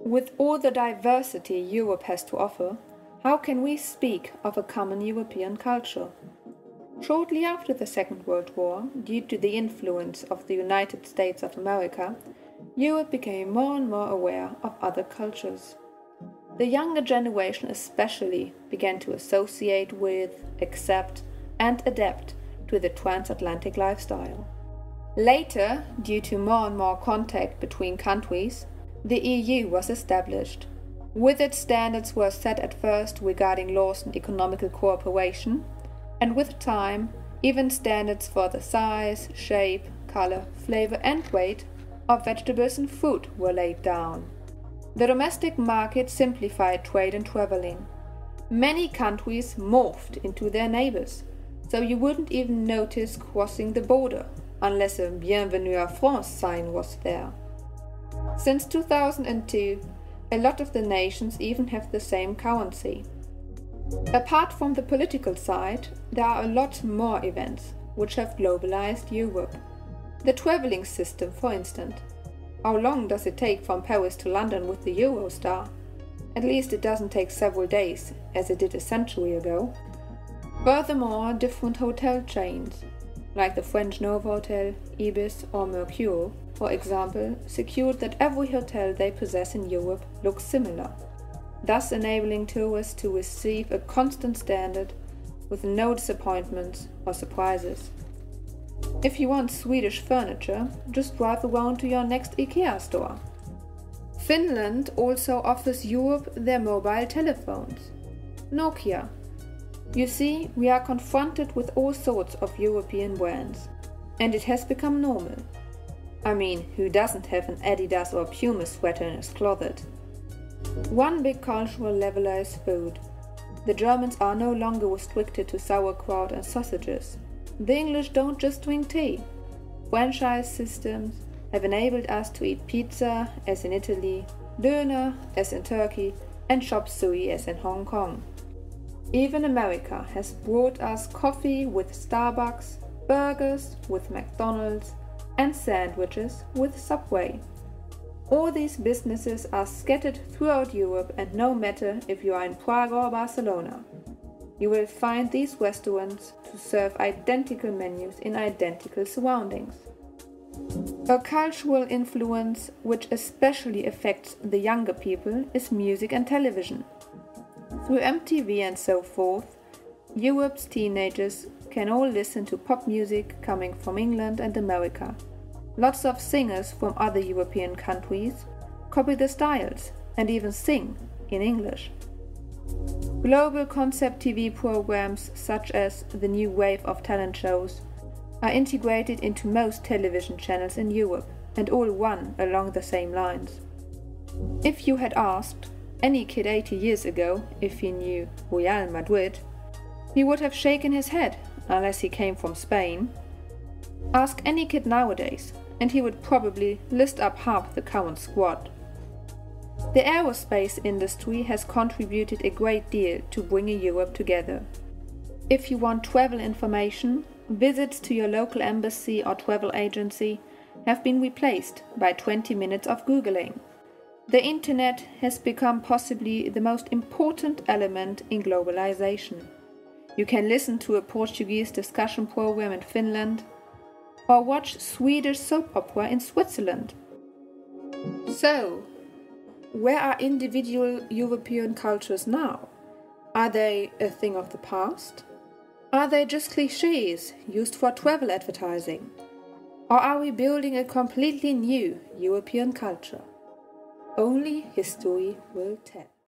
With all the diversity Europe has to offer, how can we speak of a common European culture? Shortly after the Second World War, due to the influence of the United States of America, Europe became more and more aware of other cultures. The younger generation especially began to associate with, accept, and adapt to the transatlantic lifestyle. Later, due to more and more contact between countries, the EU was established. With its standards were set at first regarding laws and economical cooperation, and with time, even standards for the size, shape, color, flavor and weight of vegetables and fruit were laid down. The domestic market simplified trade and traveling. Many countries morphed into their neighbors, so you wouldn't even notice crossing the border unless a Bienvenue à France sign was there. Since 2002, a lot of the nations even have the same currency. Apart from the political side, there are a lot more events which have globalized Europe. The traveling system, for instance. How long does it take from Paris to London with the Eurostar? At least it doesn't take several days, as it did a century ago. Furthermore, different hotel chains, like the French Novotel, Ibis or Mercure, for example, secured that every hotel they possess in Europe looks similar, thus enabling tourists to receive a constant standard with no disappointments or surprises. If you want Swedish furniture, just drive around to your next IKEA store. Finland also offers Europe their mobile telephones. Nokia. You see, we are confronted with all sorts of European brands, and it has become normal. I mean, who doesn't have an Adidas or Puma sweater in his closet? One big cultural leveler is food. The Germans are no longer restricted to sauerkraut and sausages. The English don't just drink tea. Franchise systems have enabled us to eat pizza, as in Italy, döner, as in Turkey, and chop suey, as in Hong Kong. Even America has brought us coffee with Starbucks, burgers with McDonald's, and sandwiches with Subway. All these businesses are scattered throughout Europe, and no matter if you are in Prague or Barcelona, you will find these restaurants to serve identical menus in identical surroundings. A cultural influence which especially affects the younger people is music and television. Through MTV and so forth, Europe's teenagers can all listen to pop music coming from England and America. Lots of singers from other European countries copy the styles and even sing in English. Global concept TV programs such as the new wave of talent shows are integrated into most television channels in Europe and all run along the same lines. If you had asked any kid 80 years ago if he knew Real Madrid, he would have shaken his head unless he came from Spain. Ask any kid nowadays and he would probably list up half the current squad. The aerospace industry has contributed a great deal to bringing Europe together. If you want travel information, visits to your local embassy or travel agency have been replaced by 20 minutes of Googling. The internet has become possibly the most important element in globalization. You can listen to a Portuguese discussion program in Finland or watch Swedish soap opera in Switzerland. So, where are individual European cultures now? Are they a thing of the past? Are they just clichés used for travel advertising? Or are we building a completely new European culture? Only history will tell.